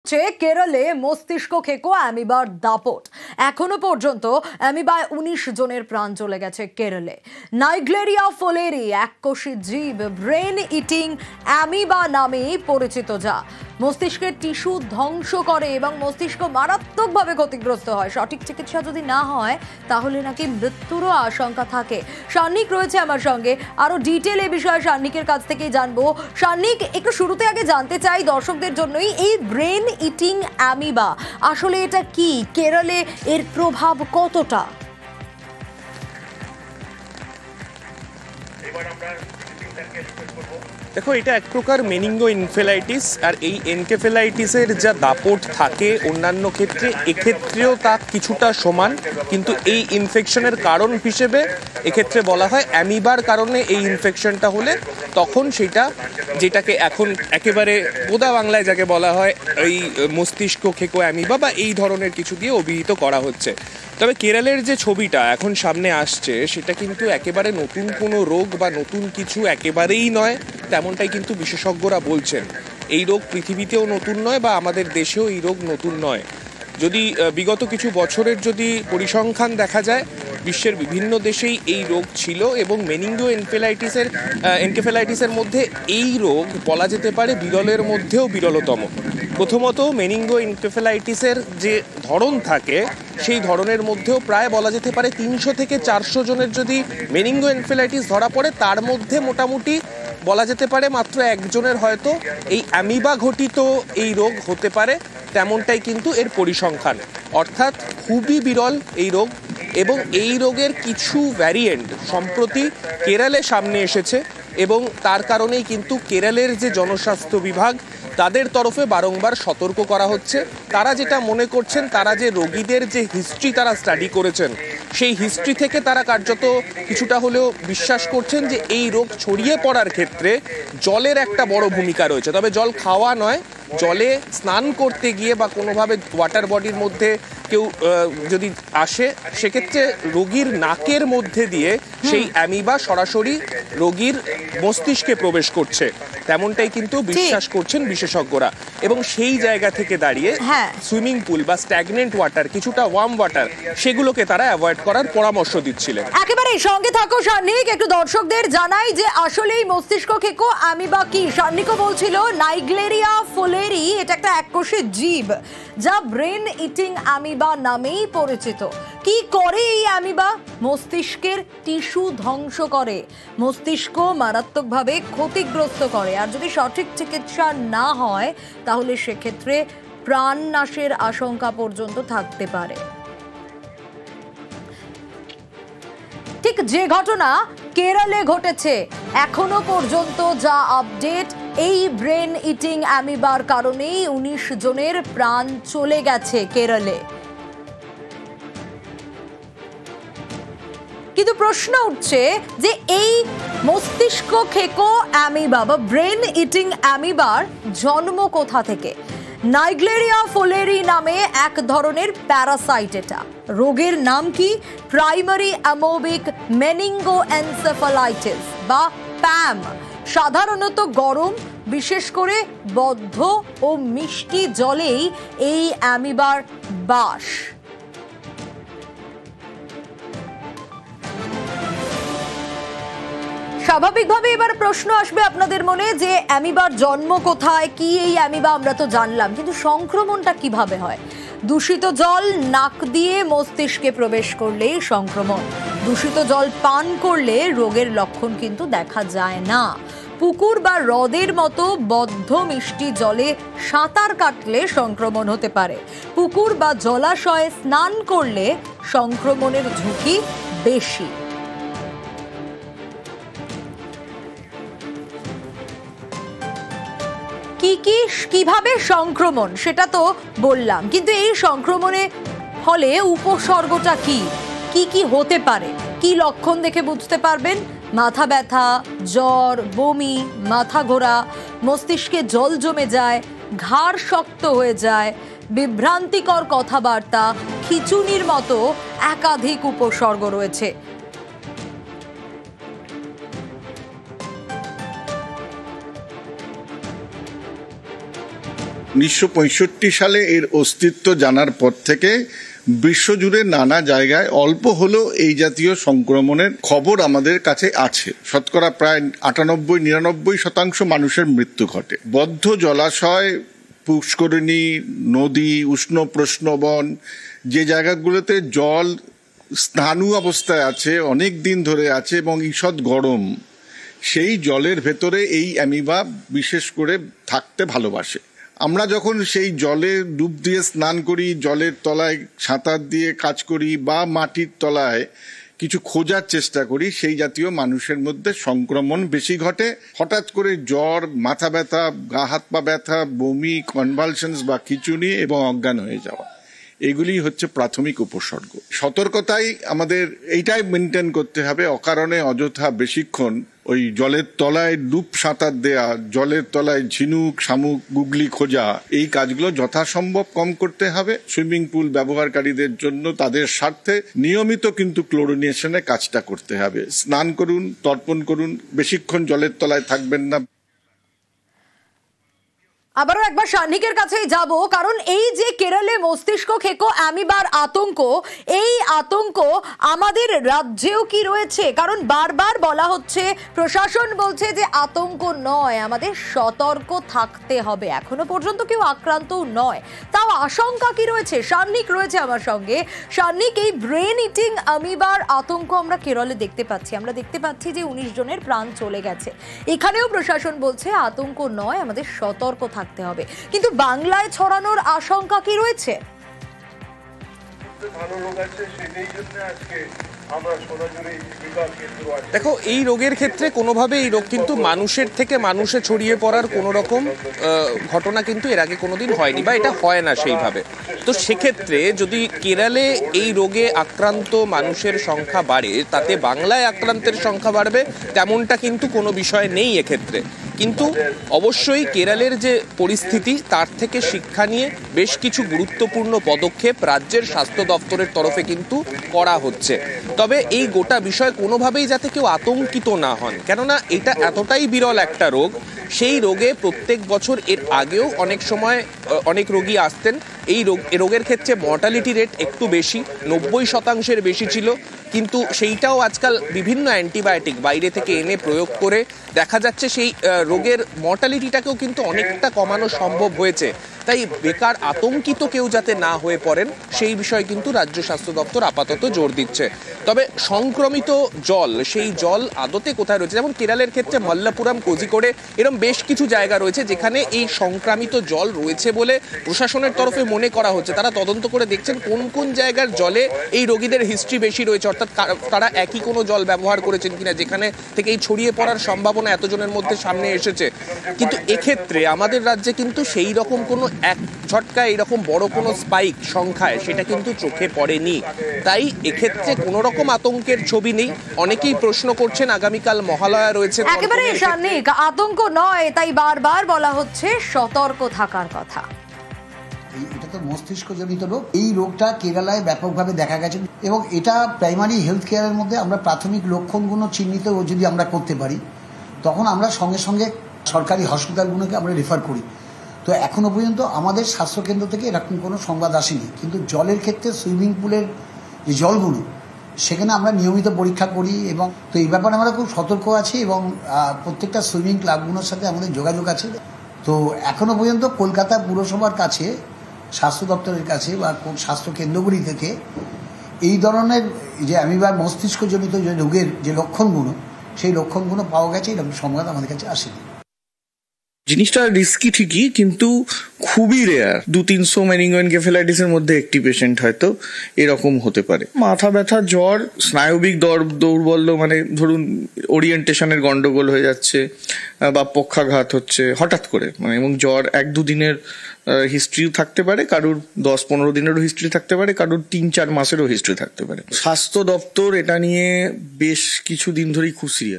উঠছে কেরলে মস্তিষ্ক খেকো অ্যামিবার দাপট। এখনো পর্যন্ত অ্যামিবায় 19 জনের প্রাণ চলে গেছে কেরলে। নাইগ্লেরিয়া ফোলেরি এককোষী জীব ব্রেন ইটিং অ্যামিবা নামেই পরিচিত, যা মস্তিষ্কের টিস্যু ধ্বংস করে এবং মস্তিষ্ক মারাত্মকভাবে ক্ষতিগ্রস্ত হয়। সঠিক চিকিৎসা যদি না হয় তাহলে নাকি মৃত্যুরও আশঙ্কা থাকে। সান্নিক রয়েছে আমার সঙ্গে, আরো ডিটেল এই বিষয়ে সান্নিকের কাছ থেকেই জানবো। সান্নিক, একটু শুরুতে আগে জানতে চাই দর্শকদের জন্যই, এই ব্রেন ইটিং অ্যামিবা আসলে এটা কি, কেরলে এর প্রভাব কতটা? দেখো, এটা এক প্রকার মেনিঙ্গো এনকেফেলাইটিস, আর এই এনকেফেলাইটিসের যা দাপট থাকে অন্যান্য ক্ষেত্রে, এক্ষেত্রেও তা কিছুটা সমান, কিন্তু এই ইনফেকশনের কারণ হিসেবে এক্ষেত্রে বলা হয় অ্যামিবার কারণে এই ইনফেকশনটা হলে তখন সেটা, যেটাকে এখন একেবারে বোদা বাংলায় যাকে বলা হয় এই মস্তিষ্ক খেকো অ্যামিবা বা এই ধরনের কিছু দিয়ে অভিহিত করা হচ্ছে। তবে কেরলের যে ছবিটা এখন সামনে আসছে সেটা কিন্তু একেবারে নতুন কোনো রোগ বা নতুন কিছু একেবারেই নয়, তেমনটাই কিন্তু বিশেষজ্ঞরা বলছেন। এই রোগ পৃথিবীতেও নতুন নয় বা আমাদের দেশেও এই রোগ নতুন নয়। যদি বিগত কিছু বছরের যদি পরিসংখ্যান দেখা যায়, বিশ্বের বিভিন্ন দেশেই এই রোগ ছিল এবং মেনিঙ্গো এনকেফেলাইটিসের মধ্যে এই রোগ বলা যেতে পারে বিরলের মধ্যেও বিরলতম। প্রথমত, মেনিঙ্গো এনকেফেলাইটিসের যে ধরন থাকে সেই ধরনের মধ্যেও প্রায় বলা যেতে পারে 300 থেকে 400 জনের যদি মেনিঙ্গো এনকেফেলাইটিস ধরা পড়ে, তার মধ্যে মোটামুটি বলা যেতে পারে মাত্র একজনের হয়তো এই অ্যামিবা ঘটিত এই রোগ হতে পারে, তেমনটাই কিন্তু এর পরিসংখ্যান। অর্থাৎ খুবই বিরল এই রোগ, এবং এই রোগের কিছু ভ্যারিয়েন্ট সম্প্রতি কেরলে সামনে এসেছে এবং তার কারণেই কিন্তু কেরলের যে জনস্বাস্থ্য বিভাগ তাদের তরফে বারংবার সতর্ক করা হচ্ছে। তারা যেটা মনে করছেন, তারা যে রোগীদের যে হিস্ট্রি তারা স্টাডি করেছেন, সেই হিস্ট্রি থেকে তারা কার্যত কিছুটা হলেও বিশ্বাস করছেন যে এই রোগ ছড়িয়ে পড়ার ক্ষেত্রে জলের একটা বড় ভূমিকা রয়েছে। তবে জল খাওয়া নয়, জলে স্নান করতে গিয়ে বা কোনোভাবে ওয়াটার বডির মধ্যে কেউ যদি আসে, সেক্ষেত্রে রোগীর নাকের মধ্যে দিয়ে সেই অ্যামিবা সরাসরি রোগীর মস্তিষ্কে প্রবেশ করছে, তেমনটাই কিন্তু বিশ্বাস করছেন বিশেষজ্ঞরা। এবং সেই জায়গা থেকে দাঁড়িয়ে সুইমিং পুল বা স্ট্যাগনেন্ট ওয়াটার, কিছুটা ওয়ার্ম ওয়াটার, সেগুলোকে তারা অ্যাভয়েড করার পরামর্শ দিচ্ছিলেন। একেবারে সঙ্গে থাকো সান্নিক, একটু দর্শকদের জানাই যে আসলেই মস্তিষ্ক খেকো অ্যামিবা কি। সান্নিকও বলছিল নাইগ্লেরিয়া ফোলেরি এটা একটা এককোষী জীব যা ব্রেন ইটিং অ্যামিবা নামেই পরিচিত। কি করে এই অ্যামিবা? মস্তিষ্কের টিস্যু ধ্বংস করে, মস্তিষ্ক মারাত্মকভাবে ক্ষতিগ্রস্ত করে, আর যদি সঠিক চিকিৎসা না হয় তাহলে সেক্ষেত্রে প্রাণ নাশের আশঙ্কা পর্যন্ত থাকতে পারে। ঠিক যে ঘটনা কেরলে ঘটেছে, এখনো পর্যন্ত যা আপডেট, এই ব্রেন ইটিং অ্যামিবার কারণেই 19 জনের প্রাণ চলে গেছে কেরলে। কিন্তু প্রশ্ন উঠছে যে এই মস্তিষ্ক খেকো অ্যামিবা বা ব্রেন ইটিং অ্যামিবার জন্ম কোথা থেকে? নাইগ্লেরিয়া ফোলেরি নামে এক ধরনের প্যারাসাইট। এটা রোগের নাম কি? প্রাইমারি অ্যামোবিক মেনিঙ্গোএনসেফালাইটিস বা প্যাম। সাধারণত গরম, বিশেষ করে বদ্ধ ও মিষ্টি জলেই এই অ্যামিবার বাস। স্বাভাবিকভাবে এবার প্রশ্ন আসবে আপনাদের মনে যে অ্যামিবার জন্ম কোথায়, কি এই অ্যামিবা আমরা তো জানলাম, কিন্তু সংক্রমণটা কিভাবে হয়? দূষিত জল নাক দিয়ে মস্তিষ্কে প্রবেশ করলেই সংক্রমণ। দূষিত জল পান করলে রোগের লক্ষণ কিন্তু দেখা যায় না। পুকুর বা হ্রদের মতো বদ্ধ মিষ্টি জলে সাঁতার কাটলে সংক্রমণ হতে পারে। পুকুর বা জলাশয়ে স্নান করলে সংক্রমণের ঝুঁকি বেশি। কিভাবে সংক্রমণ সেটা তো বললাম, কিন্তু এই সংক্রমণে ফলে উপসর্গটা কি কি হতে পারে? কি লক্ষণ দেখে বুঝতে পারবেন? মাথা ব্যথা, জ্বর, বমি, মাথা ঘোরা, মস্তিষ্কে জল জমে যায়, ঘাড় শক্ত হয়ে যায়, বিভ্রান্তিকর কথাবার্তা, খিঁচুনির মতো একাধিক উপসর্গ রয়েছে। 1965 সালে এর অস্তিত্ব জানার পর থেকে বিশ্বজুড়ে নানা জায়গায় অল্প হলেও এই জাতীয় সংক্রমণের খবর আমাদের কাছে আছে। শতকরা প্রায় 98-99% মানুষের মৃত্যু ঘটে। বদ্ধ জলাশয়, পুষ্করিণী, নদী, উষ্ণ প্রশ্নবন, যে জায়গাগুলোতে জল স্নানু অবস্থায় আছে, অনেক দিন ধরে আছে এবং ঈষৎ গরম, সেই জলের ভেতরে এই অ্যামিবা বিশেষ করে থাকতে ভালোবাসে। আমরা যখন সেই জলে ডুব দিয়ে স্নান করি, জলের তলায় সাঁতার দিয়ে কাজ করি বা মাটির তলায় কিছু খোঁজার চেষ্টা করি, সেই জাতীয় মানুষের মধ্যে সংক্রমণ বেশি ঘটে। হঠাৎ করে জ্বর, মাথা ব্যথা, গা হাত পা ব্যথা, বমি, কনভালশনস বা খিঁচুনি এবং অজ্ঞান হয়ে যাওয়া, এগুলি হচ্ছে প্রাথমিক উপসর্গ। সতর্কতাই আমাদের এইটাই মেনটেন করতে হবে, অকারণে অযথা বেশিক্ষণ ওই জলের তলায় ডুব সাঁতার দেয়া, জলের তলায় ঝিনুক, শামুক, গুগলি খোঁজা, এই কাজগুলো যথাসম্ভব কম করতে হবে। সুইমিং পুল ব্যবহারকারীদের জন্য তাদের স্বার্থে নিয়মিত কিন্তু ক্লোরিনেশনের কাজটা করতে হবে। স্নান করুন, তর্পণ করুন, বেশিক্ষণ জলের তলায় থাকবেন না। আবারও একবার সান্নিকের কাছেই যাব, কারণ এই যে কেরলে মস্তিষ্ক খেকো অ্যামিবার আতঙ্ক, এই আতঙ্ক আমাদের রাজ্যেও কি রয়েছে? কারণ বারবার বলা হচ্ছে, প্রশাসন বলছে যে আতঙ্ক নয়, আমাদের সতর্ক থাকতে হবে। এখনো পর্যন্ত কেউ আক্রান্ত নয়, তাও আশঙ্কা কি রয়েছে? সান্নিক রয়েছে আমার সঙ্গে। সান্নিক, এই ব্রেন ইটিং অ্যামিবার আতঙ্ক আমরা কেরলে দেখতে পাচ্ছি। আমরা দেখতে পাচ্ছি যে 19 জনের প্রাণ চলে গেছে। এখানেও প্রশাসন বলছে আতঙ্ক নয়, আমাদের সতর্ক থাকতে হবে। কিন্তু বাংলায় ছড়ানোর আশঙ্কা কি রয়েছে? দেখো, এই রোগের ক্ষেত্রে কোনোভাবে এই রোগ কিন্তু মানুষের থেকে মানুষে ছড়িয়ে পড়ার কোনো রকম ঘটনা কিন্তু এর আগে কোনোদিন হয়নি, বা এটা হয় না সেইভাবে। তো সেক্ষেত্রে যদি কেরলে এই রোগে আক্রান্ত মানুষের সংখ্যা বাড়ে, তাতে বাংলায় আক্রান্তের সংখ্যা বাড়বে তেমনটা কিন্তু কোনো বিষয় নেই এক্ষেত্রে। কিন্তু অবশ্যই কেরলের যে পরিস্থিতি, তার থেকে শিক্ষা নিয়ে বেশ কিছু গুরুত্বপূর্ণ পদক্ষেপ রাজ্যের স্বাস্থ্য দপ্তরের তরফে কিন্তু করা হচ্ছে। তবে এই গোটা বিষয় কোনোভাবেই যাতে কেউ আতঙ্কিত না হন, কেননা এটা এতটাই বিরল একটা রোগ। সেই রোগে প্রত্যেক বছর এর আগেও অনেক সময় অনেক রোগী আসতেন। এই রোগের ক্ষেত্রে মর্টালিটি রেট একটু বেশি, 90% বেশি ছিল, কিন্তু সেইটাও আজকাল বিভিন্ন অ্যান্টিবায়োটিক বাইরে থেকে এনে প্রয়োগ করে দেখা যাচ্ছে সেই রোগের মর্টালিটিটাকেও কিন্তু অনেকটা কমানো সম্ভব হয়েছে। তাই বেকার আতঙ্কিত কেউ যাতে না হয়ে পড়েন, সেই বিষয়ে কিন্তু রাজ্য স্বাস্থ্য দপ্তর আপাতত জোর দিচ্ছে। তবে সংক্রমিত জল, সেই জল আদতে কোথায় রয়েছে, যেমন কেরলের ক্ষেত্রে মল্লাপুরম, কোজিকোড়ে, এরকম বেশ কিছু জায়গা রয়েছে যেখানে এই সংক্রামিত জল রয়েছে বলে প্রশাসনের তরফে মনে করা হচ্ছে। তারা তদন্ত করে দেখছেন কোন কোন জায়গার জলে এই রোগীদের হিস্ট্রি বেশি রয়েছে, অর্থাৎ তারা একই কোনো জল ব্যবহার করেছেন কিনা যেখানে থেকে এই ছড়িয়ে পড়ার সম্ভাবনা এতজনের মধ্যে সামনে এসেছে। কিন্তু এক্ষেত্রে আমাদের রাজ্যে কিন্তু সেই রকম কোনো এক ঝটকায় এরকম বড় কোনো স্পাইক সংখ্যায় সেটা কিন্তু চোখে পড়েনি। তাই এক্ষেত্রে কোনো রকম আতঙ্কের ছবি নেই। অনেকেই প্রশ্ন করছেন, আগামীকাল মহালয়া রয়েছে, একেবারে সান্নিক, আতঙ্ক নয়, তাই বারবার বলা হচ্ছে সতর্ক থাকার কথা। এটা তো মস্তিষ্কজনিত রোগ। এই রোগটা কেরালায় ব্যাপকভাবে দেখা গেছে এবং এটা প্রাইমারি হেলথ কেয়ারের মধ্যে আমরা প্রাথমিক লক্ষণগুলো চিহ্নিত যদি আমরা করতে পারি, তখন আমরা সঙ্গে সঙ্গে সরকারি হসপিটালগুলোকে আমরা রেফার করি। তো এখনো পর্যন্ত আমাদের স্বাস্থ্যকেন্দ্র থেকে এরকম কোনো সংবাদ আসেনি। কিন্তু জলের ক্ষেত্রে সুইমিং পুলের যে জলগুলো, সেখানে আমরা নিয়মিত পরীক্ষা করি এবং তো এই ব্যাপারে আমরা খুব সতর্ক আছি এবং প্রত্যেকটা সুইমিং ক্লাবগুলোর সাথে আমাদের যোগাযোগ আছে। তো এখনো পর্যন্ত কলকাতা পুরসভার কাছে, স্বাস্থ্য দপ্তরের কাছে বা স্বাস্থ্য কেন্দ্রগুলি থেকে এই ধরনের যে অ্যামিবার মস্তিষ্কজনিত যে রোগের যে লক্ষণগুলো, সেই লক্ষণগুলো পাওয়া গেছে, এরকম সংবাদ আমাদের কাছে আসেনি। জিনিসটা রিস্কি ঠিকই, কিন্তু খুবই রেয়ার। 200-300 মেনিঙ্গোএনকেফেলাইটিসের মধ্যে একটি পেশেন্ট হয়তো এরকম হতে পারে। মাথা ব্যথা, জ্বর, স্নায়বিক দৌর্বল্য, মানে ধরুন ওরিয়েন্টেশনের গন্ডগোল হয়ে যাচ্ছে বা পক্ষাঘাত হচ্ছে হঠাৎ করে, মানে এবং জ্বর 1-2 দিনের হিস্ট্রিও থাকতে পারে, কারুর 10-15 দিনেরও হিস্ট্রি থাকতে পারে, কারুর 3-4 মাসেরও হিস্ট্রি থাকতে পারে। স্বাস্থ্য দপ্তর এটা নিয়ে বেশ কিছুদিন ধরেই খুব সিরিয়াস।